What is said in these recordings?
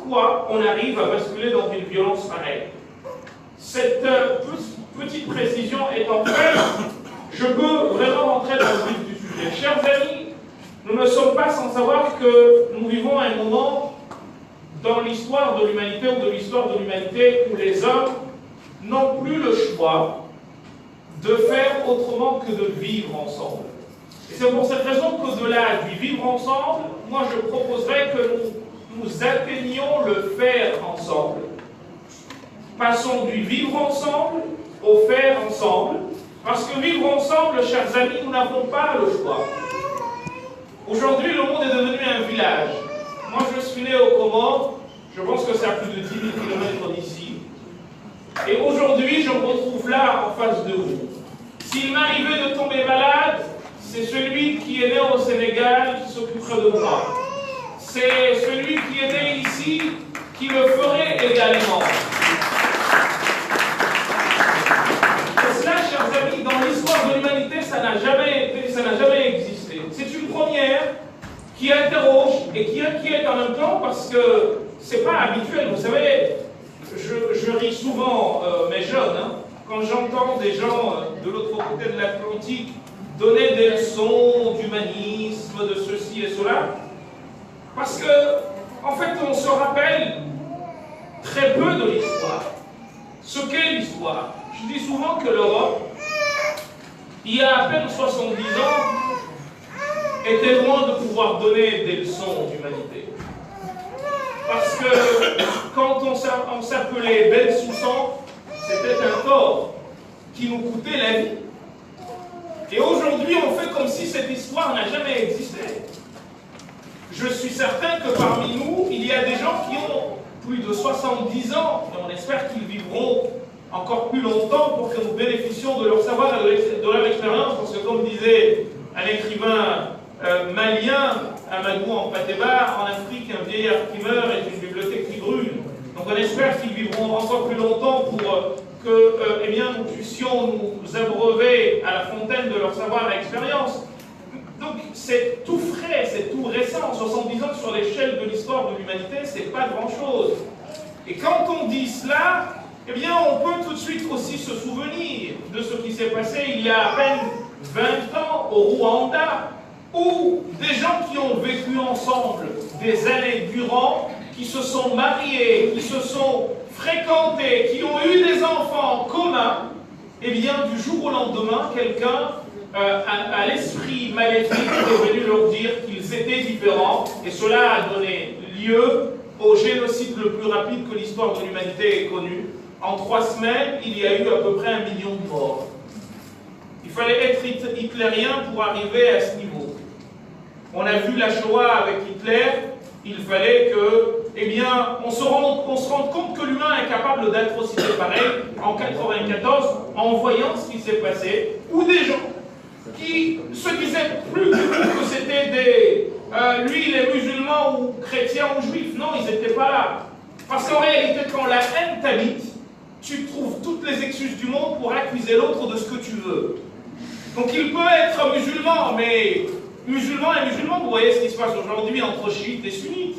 pourquoi on arrive à basculer dans une violence pareille. Cette petite précision étant faite, je peux vraiment rentrer dans le vif du sujet. Chers amis, nous ne sommes pas sans savoir que nous vivons un moment dans l'histoire de l'humanité ou de l'histoire de l'humanité où les hommes n'ont plus le choix de faire autrement que de vivre ensemble. Et c'est pour cette raison qu'au-delà du vivre ensemble, moi je proposerais que nous atteignions le faire ensemble. Passons du vivre ensemble au faire ensemble, parce que vivre ensemble, chers amis, nous n'avons pas le choix. Aujourd'hui, le monde est devenu un village. Moi, je suis né aux Comores, je pense que c'est à plus de 10 000 km d'ici. Et aujourd'hui, je me retrouve là, en face de vous. S'il m'arrivait de tomber malade, c'est celui qui est né au Sénégal qui s'occuperait de moi. C'est celui qui est né ici qui le ferait également. Et cela, chers amis, dans l'histoire de l'humanité, ça n'a jamais existé. C'est une première qui interroge et qui inquiète en même temps parce que c'est pas habituel. Vous savez, je ris souvent, mes jeunes, quand j'entends des gens de l'autre côté de l'Atlantique donner des leçons d'humanisme, de ceci et cela, parce que, en fait, on se rappelle très peu de l'histoire. Ce qu'est l'histoire. Je dis souvent que l'Europe, il y a à peine 70 ans, était loin de pouvoir donner des leçons d'humanité. Parce que quand on s'appelait Ben Soussan, c'était un tort qui nous coûtait la vie. Et aujourd'hui, on fait comme si cette histoire n'a jamais existé. Je suis certain que parmi nous, il y a des gens qui ont plus de 70 ans, et on espère qu'ils vivront encore plus longtemps pour que nous bénéficions de leur savoir et de leur expérience, parce que comme disait un écrivain malien, Amadou Hampâté-Bâ, en Afrique, un vieillard qui meurt est une bibliothèque qui brûle. Donc on espère qu'ils vivront encore plus longtemps pour que eh bien, nous puissions nous abreuver à la fontaine de leur savoir et expérience. Donc c'est tout frais, c'est tout récent. 70 ans sur l'échelle de l'histoire de l'humanité, c'est pas grand-chose. Et quand on dit cela, eh bien on peut tout de suite aussi se souvenir de ce qui s'est passé il y a à peine 20 ans au Rwanda, où des gens qui ont vécu ensemble des années durant, qui se sont mariés, qui se sont fréquentés, qui ont eu des enfants communs, eh bien, du jour au lendemain, quelqu'un à l'esprit maléfique est venu leur dire qu'ils étaient différents, et cela a donné lieu au génocide le plus rapide que l'histoire de l'humanité ait connu. En 3 semaines, il y a eu à peu près 1 million de morts. Il fallait être hitlérien pour arriver à ce niveau. On a vu la Shoah avec Hitler, il fallait que, eh bien, on se rende compte que l'humain est capable d'atrocités pareilles en 1994 en voyant ce qui s'est passé, ou des gens qui se disaient plus du tout que c'était lui, les musulmans ou chrétiens ou juifs. Non, ils n'étaient pas là. Parce qu'en réalité, quand la haine t'habite, tu trouves toutes les excuses du monde pour accuser l'autre de ce que tu veux. Donc il peut être musulman, mais musulman et musulman, vous voyez ce qui se passe aujourd'hui entre chiites et sunnites.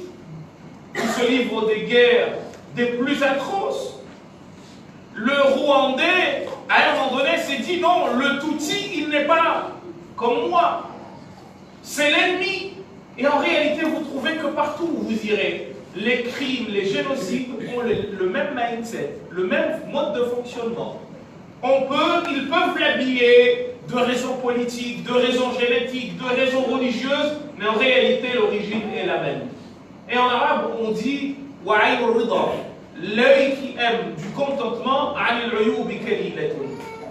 Ils se livrent des guerres des plus atroces. Le Rwandais, à un moment donné, s'est dit non, le Tutsi, il n'est pas comme moi. C'est l'ennemi. Et en réalité, vous trouvez que partout où vous irez, les crimes, les génocides ont le même mindset, le même mode de fonctionnement. Ils peuvent l'habiller de raisons politiques, de raisons génétiques, de raisons religieuses, mais en réalité, l'origine est la même. Et en arabe, on dit « wa'ayn al-rida », l'œil qui aime du contentement,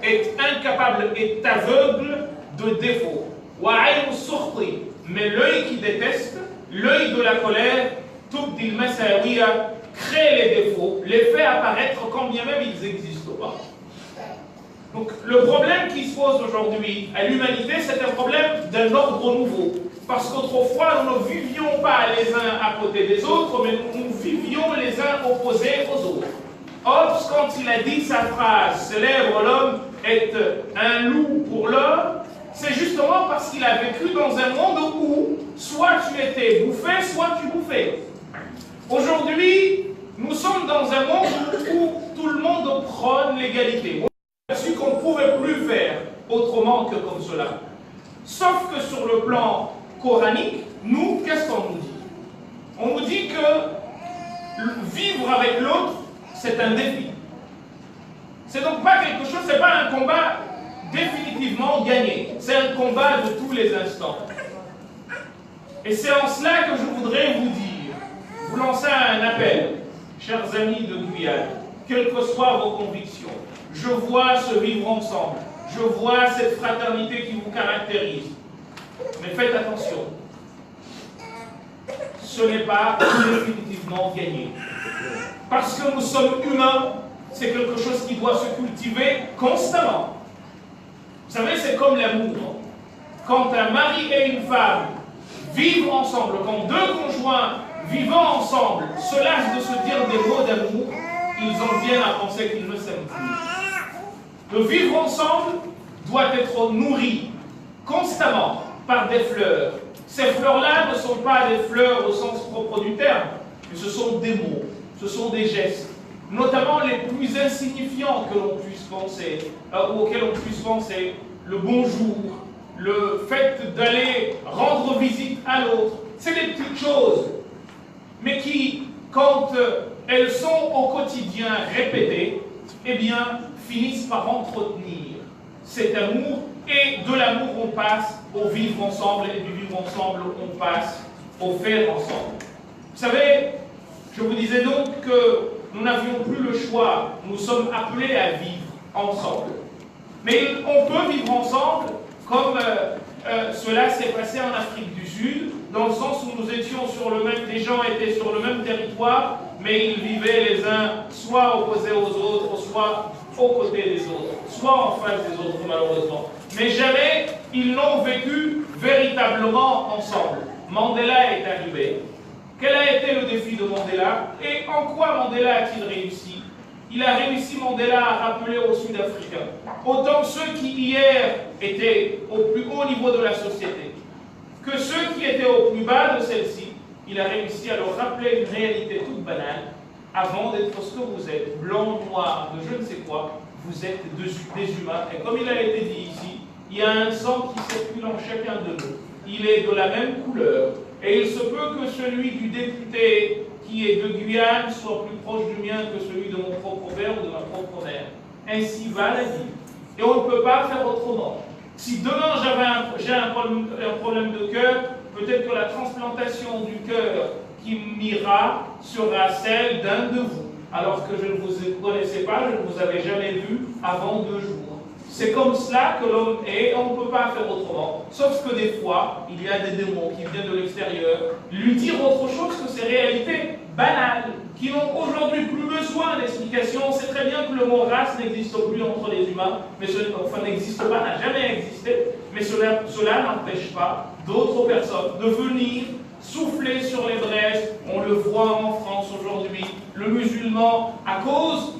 est incapable, est aveugle de défauts. Wa'ayn al-sukhti, mais l'œil qui déteste, l'œil de la colère, tubdil masawiya, crée les défauts, les fait apparaître quand bien même ils n'existent pas. Donc le problème qui se pose aujourd'hui à l'humanité, c'est un problème d'un ordre nouveau. Parce qu'autrefois, nous ne vivions pas les uns à côté des autres, mais nous vivions les uns opposés aux autres. Hobbes, quand il a dit sa phrase célèbre, l'homme est un loup pour l'homme, c'est justement parce qu'il a vécu dans un monde où soit tu étais bouffé, soit tu bouffais. Aujourd'hui, prône l'égalité. On a su qu'on ne pouvait plus faire autrement que comme cela. Sauf que sur le plan coranique, nous, qu'est-ce qu'on nous dit? On nous dit que vivre avec l'autre, c'est un défi. C'est donc pas quelque chose, c'est pas un combat définitivement gagné. C'est un combat de tous les instants. Et c'est en cela que je voudrais vous dire, vous lancer un appel, chers amis de Guyane, quelles que soient vos convictions. Je vois ce vivre ensemble. Je vois cette fraternité qui vous caractérise. Mais faites attention. Ce n'est pas définitivement gagné. Parce que nous sommes humains, c'est quelque chose qui doit se cultiver constamment. Vous savez, c'est comme l'amour. Quand un mari et une femme vivent ensemble, quand deux conjoints vivant ensemble se lâchent de se dire des mots d'amour, ils en viennent à penser qu'ils ne s'aiment plus. Le vivre ensemble doit être nourri constamment par des fleurs. Ces fleurs-là ne sont pas des fleurs au sens propre du terme, mais ce sont des mots, ce sont des gestes, notamment les plus insignifiants que l'on puisse penser, ou auxquels on puisse penser, le bonjour, le fait d'aller rendre visite à l'autre. C'est des petites choses, mais qui, quand elles sont au quotidien répétées, eh bien, finissent par entretenir cet amour, et de l'amour on passe au vivre ensemble, et du vivre ensemble on passe au faire ensemble. Vous savez, je vous disais donc que nous n'avions plus le choix, nous sommes appelés à vivre ensemble. Mais on peut vivre ensemble comme cela s'est passé en Afrique du Sud, dans le sens où nous étions sur le même, les gens étaient sur le même territoire, mais ils vivaient les uns soit opposés aux autres, soit aux côtés des autres, soit en face des autres malheureusement. Mais jamais ils n'ont vécu véritablement ensemble. Mandela est arrivé. Quel a été le défi de Mandela? Et en quoi Mandela a-t-il réussi? Il a réussi, Mandela, à rappeler aux Sud-Africains, autant ceux qui hier étaient au plus haut niveau de la société, que ceux qui étaient au plus bas de celle-ci, il a réussi à leur rappeler une réalité toute banale. Avant d'être ce que vous êtes, blanc, noir, de je ne sais quoi, vous êtes des humains. Et comme il a été dit ici, il y a un sang qui circule en chacun de nous. Il est de la même couleur. Et il se peut que celui du député qui est de Guyane soit plus proche du mien que celui de mon propre père ou de ma propre mère. Ainsi va la vie. Et on ne peut pas faire autrement. Si demain j'ai un problème de cœur, peut-être que la transplantation du cœur qui m'ira sera celle d'un de vous, alors que je ne vous connaissais pas, je ne vous avais jamais vu avant 2 jours. C'est comme cela que l'homme est, et on ne peut pas faire autrement. Sauf que des fois, il y a des démons qui viennent de l'extérieur lui dire autre chose que ces réalités banales, qui n'ont aujourd'hui plus besoin d'explication. On sait très bien que le mot race n'existe plus entre les humains, mais n'existe pas, n'a jamais existé, mais cela n'empêche pas d'autres personnes de venir souffler sur les braises. On le voit en France aujourd'hui, le musulman, à cause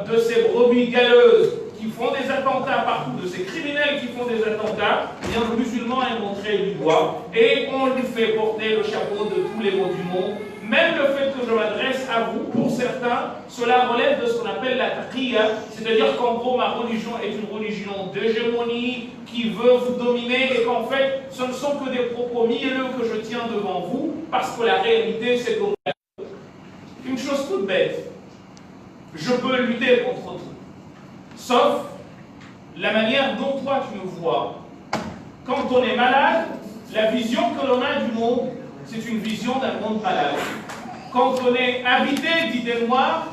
de ces brebis galeuses qui font des attentats partout, de ces criminels qui font des attentats, eh bien, le musulman est montré du doigt et on lui fait porter le chapeau de tous les maux du monde. Même le fait que je m'adresse à vous, pour certains, cela relève de ce qu'on appelle la taqiyya, c'est-à-dire qu'en gros, ma religion est une religion d'hégémonie qui veut vous dominer et qu'en fait, ce ne sont que des propos mielleux que je tiens devant vous, parce que la réalité, c'est que une chose toute bête, je peux lutter contre tout, sauf la manière dont toi tu me vois. Quand on est malade, la vision que l'on a du monde, c'est une vision d'un monde malade. Quand on est habité d'idées noires,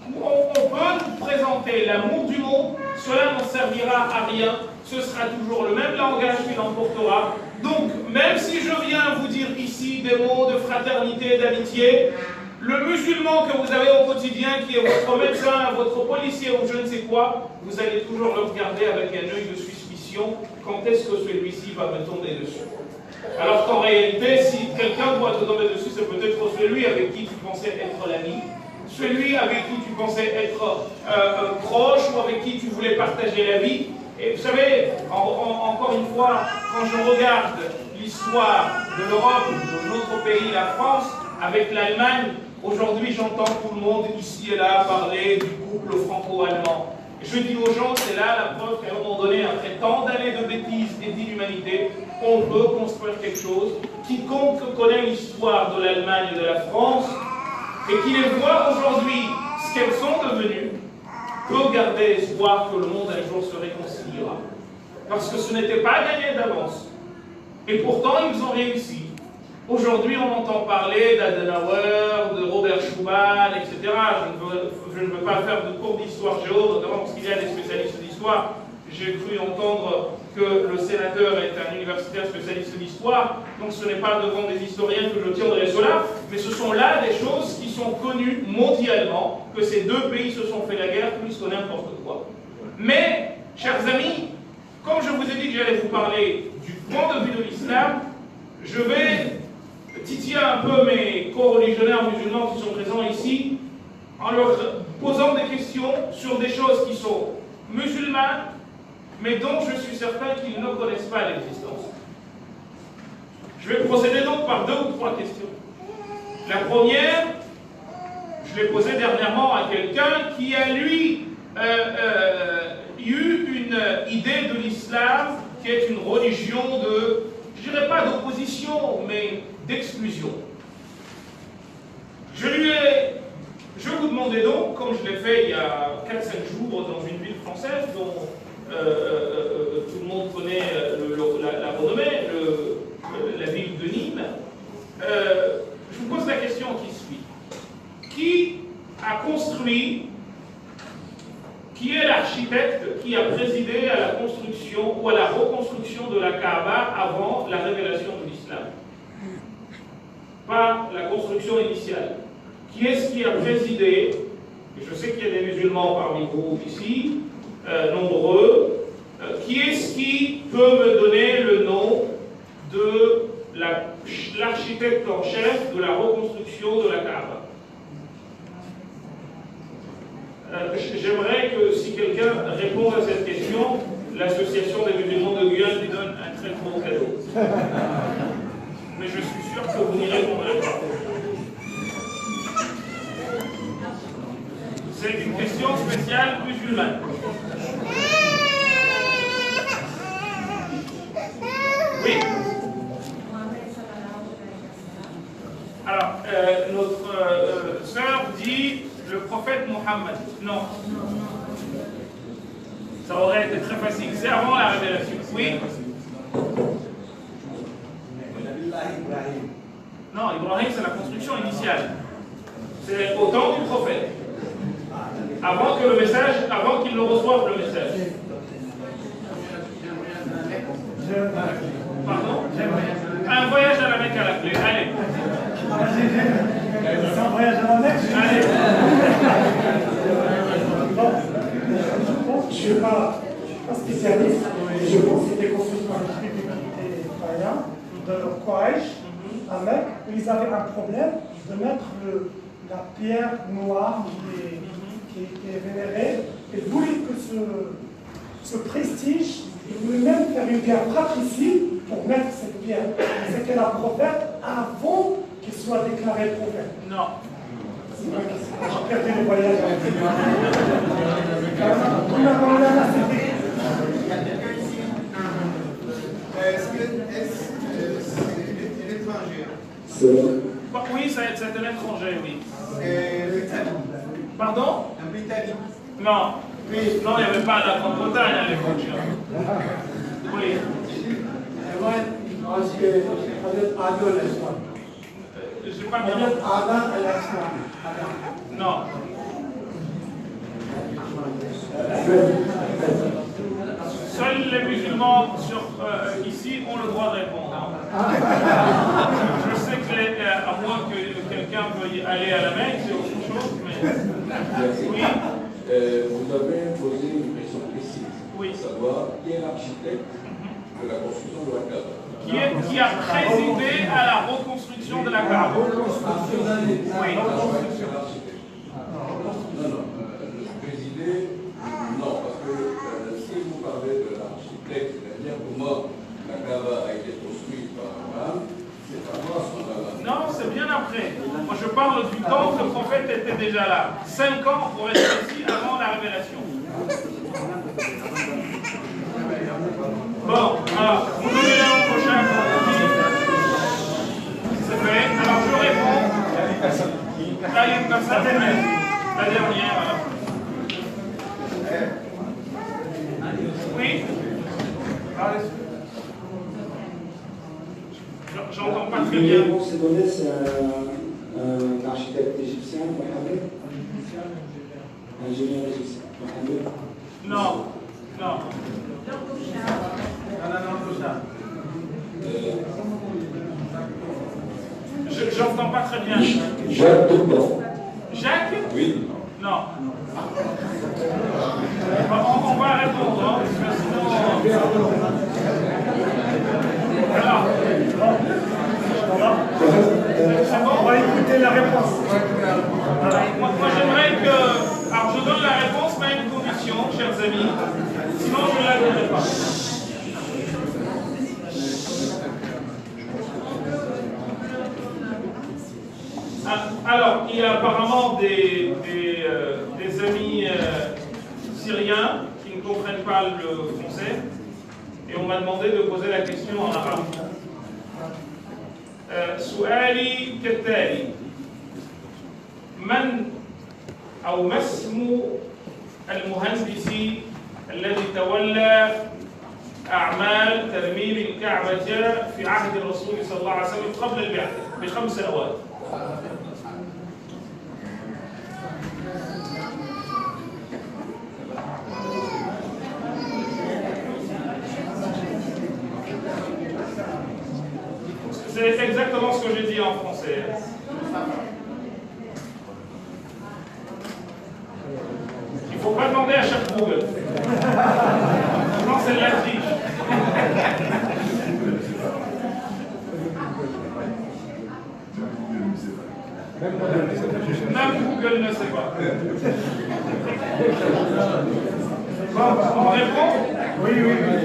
on peut nous présenter l'amour du monde, cela ne servira à rien, ce sera toujours le même langage qui l'emportera. Donc, même si je viens vous dire ici des mots de fraternité et d'amitié, le musulman que vous avez au quotidien, qui est votre médecin, votre policier ou je ne sais quoi, vous allez toujours le regarder avec un œil de suspicion. Quand est-ce que celui-ci va me tomber dessus? Alors qu'en réalité, si quelqu'un doit te tomber dessus, c'est peut-être celui avec qui tu pensais être l'ami, celui avec qui tu pensais être proche ou avec qui tu voulais partager la vie. Et vous savez, encore une fois, quand je regarde l'histoire de l'Europe, de notre pays, la France, avec l'Allemagne, aujourd'hui j'entends tout le monde ici et là parler du couple franco-allemand. Je dis aux gens, c'est là la preuve qu'à un moment donné, après tant d'années de bêtises et d'inhumanité, on peut construire quelque chose. Quiconque connaît l'histoire de l'Allemagne et de la France, et qui les voit aujourd'hui ce qu'elles sont devenues, peut garder espoir que le monde un jour se réconciliera. Parce que ce n'était pas gagné d'avance. Et pourtant, ils ont réussi. Aujourd'hui, on entend parler d'Adenauer, de Robert Schuman, etc. Je ne veux pas faire de cours d'histoire géo, notamment parce qu'il y a des spécialistes d'histoire. J'ai cru entendre que le sénateur est un universitaire spécialiste d'histoire, donc ce n'est pas devant des historiens que je tiendrai cela, mais ce sont là des choses qui sont connues mondialement, que ces deux pays se sont fait la guerre plus que n'importe quoi. Mais, chers amis, comme je vous ai dit que j'allais vous parler du point de vue de l'islam, je vais titiller un peu mes co-religionnaires musulmans qui sont présents ici, en leur posant des questions sur des choses qui sont musulmanes, mais dont je suis certain qu'ils ne connaissent pas l'existence. Je vais procéder donc par 2 ou 3 questions. La première, je l'ai posée dernièrement à quelqu'un qui a, lui, eu une idée de l'islam qui est une religion de, je dirais pas d'opposition, mais d'exclusion. Je vous demandais donc, comme je l'ai fait il y a 4-5 jours dans une ville française dont tout le monde connaît la renommée, la ville de Nîmes, je vous pose la question qui suit. Qui a construit, qui est l'architecte qui a présidé à la construction ou à la reconstruction de la Kaaba avant la révélation de l'islam? Pas la construction initiale. Qui est-ce qui a présidé? Et je sais qu'il y a des musulmans parmi vous ici, nombreux. Qui est-ce qui peut me donner le nom de l'architecte en chef de la reconstruction de la Kaaba? J'aimerais que si quelqu'un répond à cette question, l'association des musulmans de Guyane lui donne un très gros cadeau. Mais je suis sûr que vous n'y répondrez pas. C'est une question spéciale musulmane. Oui. Alors, notre sœur dit le prophète Mohammed. Non. Ça aurait été très facile. C'est avant la révélation. Oui. Non, Ibrahim, c'est la construction initiale. C'est au temps du prophète. Avant que le message, avant qu'il ne reçoive le message. Pardon? Un voyage à la Mecque à la clé. Allez. C'est un voyage à la Mecque. Allez. Bon, je ne suis pas spécialiste. Je pense que c'était construit par les tribus païens de Quraysh à Mecque, où ils avaient un problème de mettre la pierre noire qui était vénérée, et voulaient que ce prestige, ils voulaient même faire une pierre fratricide pour mettre cette pierre. C'était la prophète avant qu'il soit déclaré prophète. Non. J'ai perdu le voyage avec Est-ce étranger? Oui, c'est un étranger, oui. Britannique. Pardon? Un Britannique. Non. Oui. Non, il n'y avait pas la Grande-Bretagne à l'époque. Oui. Je pas bien. Non. Seuls les musulmans ici ont le droit de répondre. Je sais que, à moins que quelqu'un veuille aller à la Mecque, c'est autre chose, mais. Oui. Vous avez posé une question précise. Oui. Savoir qui est l'architecte de la construction de la Kaaba. Qui a présidé à la reconstruction de la Kaaba. Oui. Non, présider, non, parce que si vous parlez de l'architecte, c'est-à-dire comment la Kaaba a été construite par Abraham, c'est pas moi ce qu'on va. Non, c'est bien après. Moi, je parle du temps que le prophète était déjà là. 5 ans, pour être précis, avant la révélation. Bon, alors, vous donnez l'an prochain. C'est fait. Alors, je réponds. Là, il y a une personne. La dernière. Oui. J'entends pas très bien. Le réponse donnée, c'est un architecte égyptien, Mohamed. Ingénieur égyptien, Mohamed. Non, non. J'entends pas très bien. Jacques Toubon. Jacques? Oui. Non. On va répondre, hein, parce que sinon. Alors. On va écouter la réponse. Moi j'aimerais que. Alors je donne la réponse, mais à une condition, chers amis. Sinon je ne la donnerai pas. Alors, il y a apparemment des amis syriens qui ne comprennent pas le français et on m'a demandé de poser la question en arabe. سؤالي كالتالي ما اسم المهندس الذي تولى أعمال ترميم الكعبة في عهد الرسول صلى الله عليه وسلم قبل البعثة ب5 سنوات؟ C'est exactement ce que j'ai dit en français. Il ne faut pas demander à chaque Google. Non, c'est de la triche. Même Google ne sait pas. Bon, on répond? Oui, oui, oui.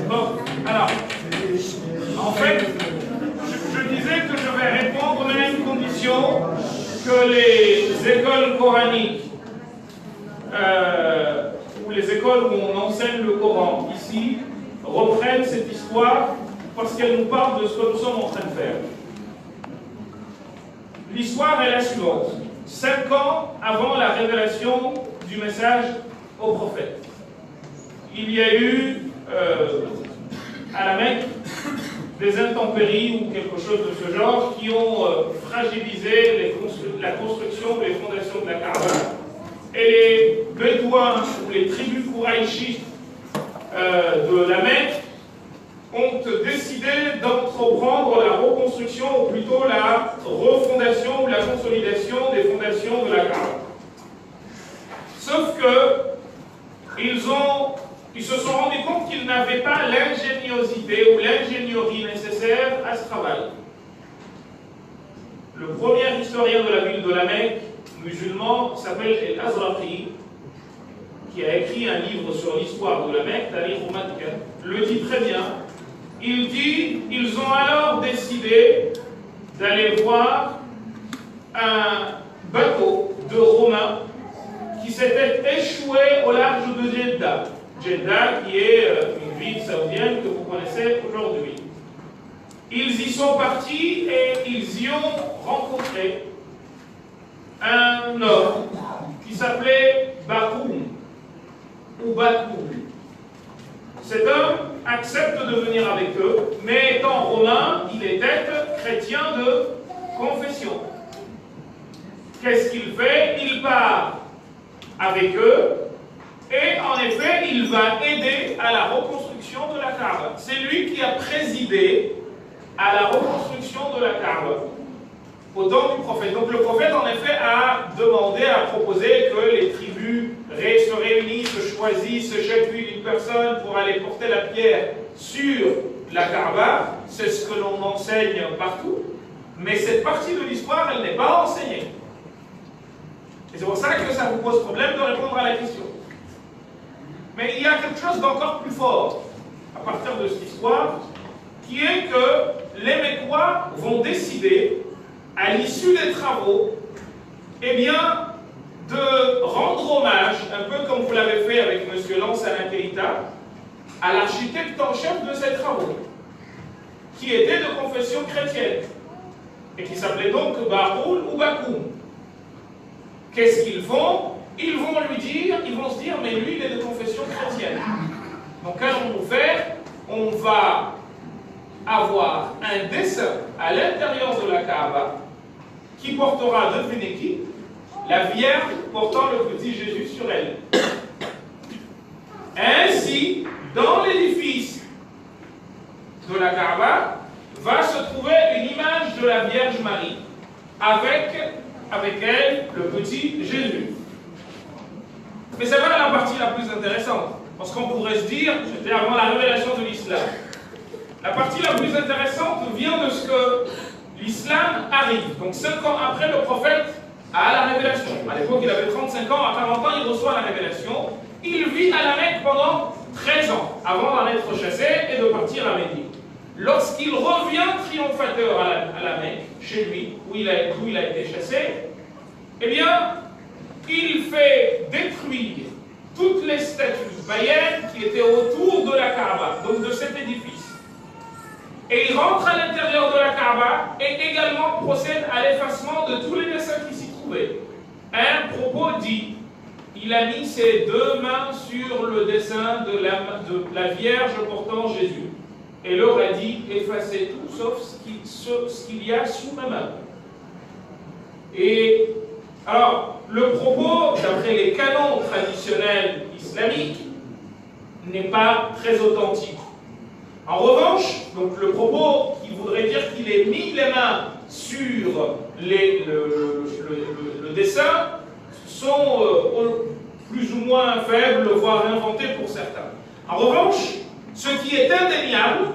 Bon, alors, en fait, je disais que je vais répondre, mais à une condition, que les écoles coraniques, ou les écoles où on enseigne le Coran, ici, reprennent cette histoire parce qu'elle nous parle de ce que nous sommes en train de faire. L'histoire est la suivante. 5 ans avant la révélation du message au prophète, il y a eu à la Mecque des intempéries ou quelque chose de ce genre qui ont fragilisé la construction des fondations de la Kaaba. Et les Bédouins ou les tribus Kouraïchites de la Mecque ont décidé d'entreprendre la reconstruction, ou plutôt la refondation ou la consolidation des fondations de la Kaaba. Sauf que ils se sont rendus compte qu'ils n'avaient pas l'ingéniosité ou l'ingénierie nécessaire à ce travail. Le premier historien de la ville de la Mecque, musulman, s'appelle El-Azraqi, qui a écrit un livre sur l'histoire de la Mecque, Tarikh Makka, le dit très bien. Il dit, ils ont alors décidé d'aller voir un bateau de Romains qui s'était échoué au large de Jeddah. Jeddah, qui est une ville saoudienne que vous connaissez aujourd'hui. Ils y sont partis et ils y ont rencontré un homme qui s'appelait Bakoum ou Bakoum. Cet homme accepte de venir avec eux, mais étant romain, il était chrétien de confession. Qu'est-ce qu'il fait? Il part avec eux et en effet, il va aider à la reconstruction de la Kaaba. C'est lui qui a présidé à la reconstruction de la Kaaba au temps du prophète. Donc le prophète en effet a demandé, a proposé que les tribus se réunissent, se choisissent chacune une personne pour aller porter la pierre sur la Kaaba. C'est ce que l'on enseigne partout. Mais cette partie de l'histoire, elle n'est pas enseignée. Et c'est pour ça que ça vous pose problème de répondre à la question. Mais il y a quelque chose d'encore plus fort à partir de cette histoire, qui est que les Mécois vont décider, à l'issue des travaux, eh bien, de rendre hommage, un peu comme vous l'avez fait avec M. Lansana Keïta, à l'architecte en chef de ces travaux, qui était de confession chrétienne, et qui s'appelait donc Baroul ou Bakoum. Qu'est-ce qu'ils font? Ils vont se dire, mais lui, il est de confession chrétienne. Donc, qu'allons-nous faire? On va avoir un dessin à l'intérieur de la Kaaba qui portera, devinez qui? La Vierge portant le petit Jésus sur elle. Ainsi, dans l'édifice de la Kaaba, va se trouver une image de la Vierge Marie avec elle le petit Jésus. Mais c'est pas la partie la plus intéressante, parce qu'on pourrait se dire, c'était avant la révélation de l'islam. La partie la plus intéressante vient de ce que l'islam arrive. Donc 5 ans après le prophète à la révélation. À l'époque, il avait 35 ans, à 40 ans, il reçoit la révélation. Il vit à la Mecque pendant 13 ans, avant d'en être chassé et de partir à Médine. Lorsqu'il revient triomphateur à la Mecque, chez lui, où il a été chassé, eh bien, il fait détruire toutes les statues païennes qui étaient autour de la Kaaba, donc de cet édifice. Et il rentre à l'intérieur de la Kaaba et également procède à l'effacement de tous les dessins qui s'y trouvaient. Un propos dit, il a mis ses 2 mains sur le dessin de la Vierge portant Jésus et leur a dit, effacez tout sauf ce qu'il y a sous ma main. Et alors, le propos, d'après les canons traditionnels islamiques, n'est pas très authentique. En revanche, donc le propos qui voudrait dire qu'il ait mis les mains sur le dessin sont plus ou moins faibles, voire inventés pour certains. En revanche, ce qui est indéniable,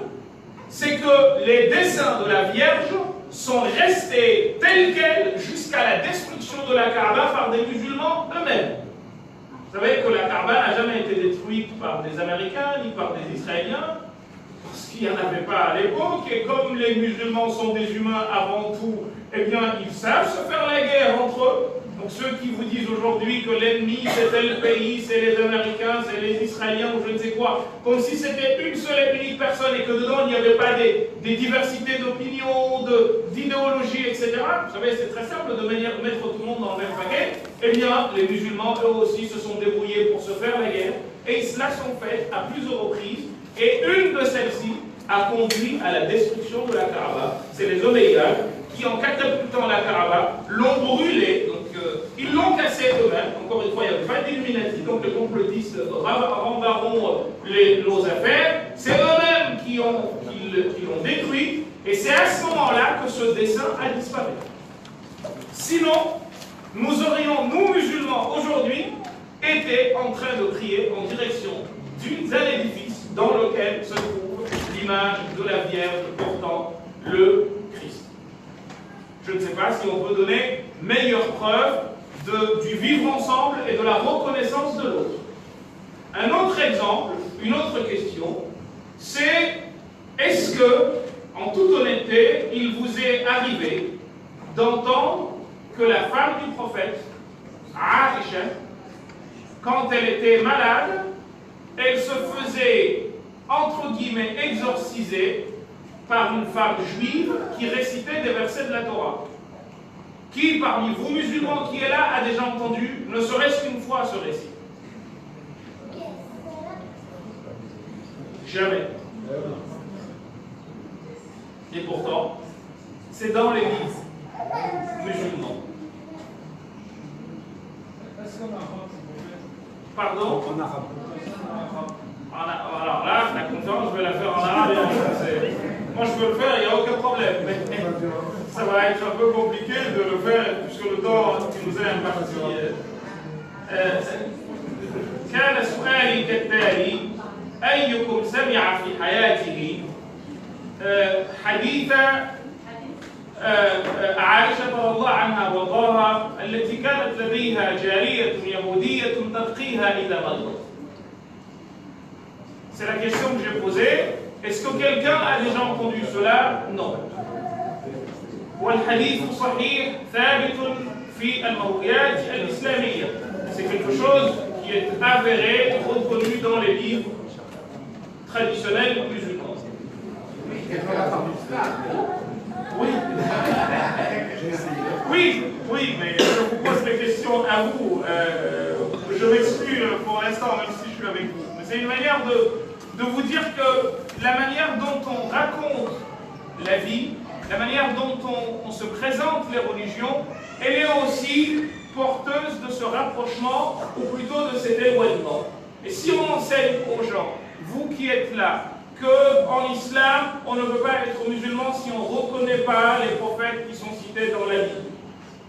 c'est que les dessins de la Vierge sont restés tels quels jusqu'à la destruction de la Kaaba par des musulmans eux-mêmes. Vous savez que la Kaaba n'a jamais été détruite par des Américains ni par des Israéliens, parce qu'il n'y en avait pas à l'époque, et comme les musulmans sont des humains avant tout, eh bien, ils savent se faire la guerre entre eux. Donc ceux qui vous disent aujourd'hui que l'ennemi c'est tel pays, c'est les Américains, c'est les Israéliens ou je ne sais quoi, comme si c'était une seule et unique personne et que dedans il n'y avait pas des diversités d'opinions, d'idéologies, etc. Vous savez, c'est très simple de mettre tout le monde dans le même paquet. Eh bien, les musulmans, eux aussi, se sont débrouillés pour se faire la guerre et ils se la sont faites à plusieurs reprises. Et une de celles-ci a conduit à la destruction de la Kaaba. C'est les Omeyyades qui, en catapultant la Kaaba, l'ont brûlée. Donc, ils l'ont cassée eux-mêmes. Encore une fois, il n'y avait pas d'Illuminati, donc les complotistes rembarront nos affaires. C'est eux-mêmes qui l'ont détruite. Et c'est à ce moment-là que ce dessin a disparu. Sinon, nous aurions, nous musulmans, aujourd'hui, été en train de prier en direction d'un édifice dans lequel se trouve l'image de la Vierge portant le Christ. Je ne sais pas si on peut donner meilleure preuve du vivre ensemble et de la reconnaissance de l'autre. Un autre exemple, une autre question, c'est est-ce que, en toute honnêteté, il vous est arrivé d'entendre que la femme du prophète, Aïcha, quand elle était malade, elle se faisait, entre guillemets, exorciser par une femme juive qui récitait des versets de la Torah. Qui, parmi vous musulmans qui est là, a déjà entendu, ne serait-ce qu'une fois, ce récit? Jamais. Et pourtant, c'est dans l'église musulmane. Pardon? En arabe. Alors là, la conférence, je vais la faire en arabe et en français. Moi, je peux le faire, il n'y a aucun problème. Mais ça va être un peu compliqué de le faire, puisque le temps qui nous est imparti. كان سؤالي كالتالي: أيكم سمع في حياته حديث عائشة رضي الله عنها وارضاها التي كانت لديها جارية يهودية ترقيها إذا مرضت. C'est la question que j'ai posée. Est-ce que quelqu'un a déjà entendu cela? Non. والحديث صحيح ثابت في المرويات الإسلامية. chose qui est avérée, reconnue dans les livres traditionnels musulmans. Oui, mais je vous pose les questions à vous. Je m'excuse pour l'instant, même si je suis avec vous. Mais c'est une manière de vous dire que la manière dont on raconte la vie, la manière dont on se présente les religions, elle est aussi porteuse de ce rapprochement, ou plutôt de cet éloignement. Et si on enseigne aux gens, vous qui êtes là, qu'en islam, on ne peut pas être musulman si on ne reconnaît pas les prophètes qui sont cités dans la Bible,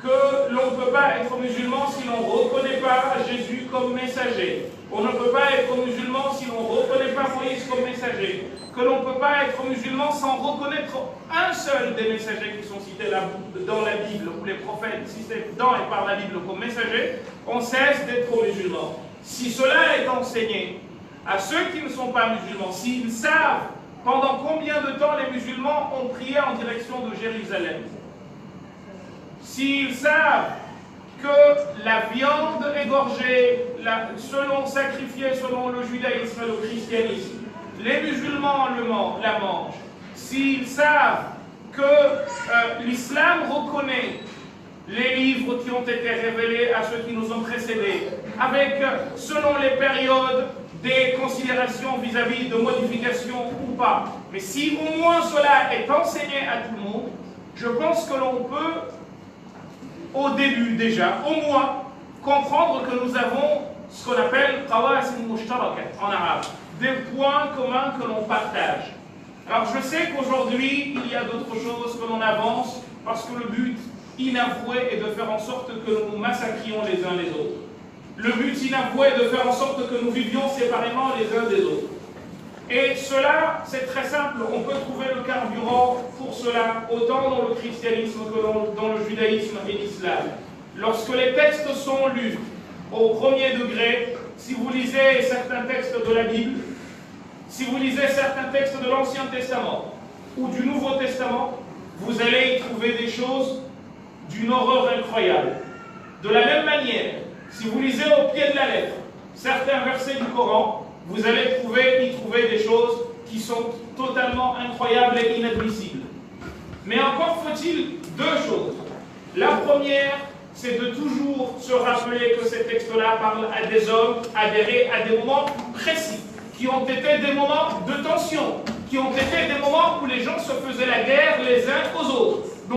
que l'on ne peut pas être musulman si l'on ne reconnaît pas Jésus comme messager, on ne peut pas être musulman si l'on ne reconnaît pas Moïse comme messager, que l'on ne peut pas être musulman sans reconnaître un seul des messagers qui sont cités dans la Bible, ou les prophètes cités dans et par la Bible comme messagers, on cesse d'être musulman. Si cela est enseigné à ceux qui ne sont pas musulmans, s'ils savent pendant combien de temps les musulmans ont prié en direction de Jérusalem, s'ils savent que la viande égorgée, sacrifiée selon le judaïsme et le christianisme, les musulmans la mangent, s'ils savent que l'islam reconnaît les livres qui ont été révélés à ceux qui nous ont précédés, avec, selon les périodes, des considérations vis-à-vis de modifications ou pas. Mais si au moins cela est enseigné à tout le monde, je pense que l'on peut, au début déjà, au moins, comprendre que nous avons ce qu'on appelle qawasim mushtarakat en arabe, des points communs que l'on partage. Alors je sais qu'aujourd'hui, il y a d'autres choses que l'on avance, parce que le but inavoué est de faire en sorte que nous nous massacrions les uns les autres. Le but inavoué est de faire en sorte que nous vivions séparément les uns des autres. Et cela, c'est très simple, on peut trouver le carburant pour cela, autant dans le christianisme que dans le judaïsme et l'islam. Lorsque les textes sont lus au premier degré, si vous lisez certains textes de la Bible, si vous lisez certains textes de l'Ancien Testament ou du Nouveau Testament, vous allez y trouver des choses d'une horreur incroyable. De la même manière, si vous lisez au pied de la lettre certains versets du Coran, vous allez y trouver des choses qui sont totalement incroyables et inadmissibles. Mais encore faut-il deux choses. La première, c'est de toujours se rappeler que ces textes-là parlent à des hommes adhérés à des moments précis, qui ont été des moments de tension, qui ont été des moments où les gens se faisaient la guerre les uns aux autres.